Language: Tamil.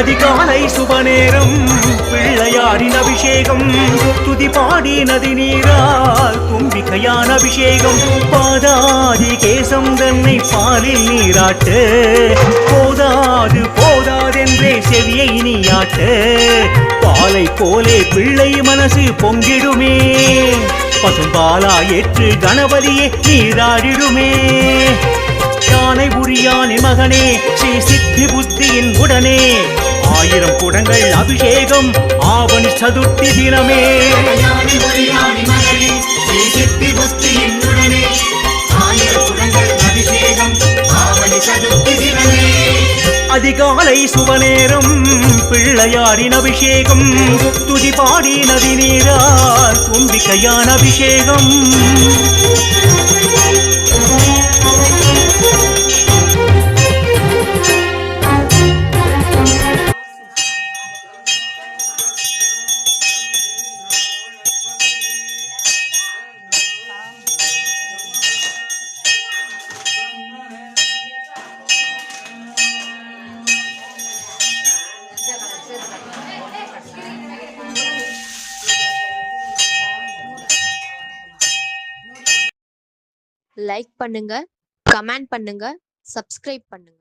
அதிகாலை சுபநேரம் பிள்ளையாரின் அபிஷேகம் துதி பாடி நதி நீரால் தும்பிக்கையான அபிஷேகம் பாதாதி கேசம் தன்னை பாலில் நீராட்டு போதாதென்றே செவியை நீயாட்டு பாலை போலே பிள்ளை மனசு பொங்கிடுமே பசும்பாலா ஏற்று கணபதியே நீராடிடுமே யானை உரியானின் மகனே ஸ்ரீ சித்தி புத்தியின் உடனே 1000 குடங்கள் அபிஷேகம் ஆவணி சதுர்த்தி தினமே அதிகாலை சுபநேரம் பிள்ளையாரின் அபிஷேகம் துதி பாடி நதி நீரால் தும்பிக்கையான அபிஷேகம் லைக் பண்ணுங்க, கமெண்ட் பண்ணுங்க, சப்ஸ்கிரைப் பண்ணுங்க.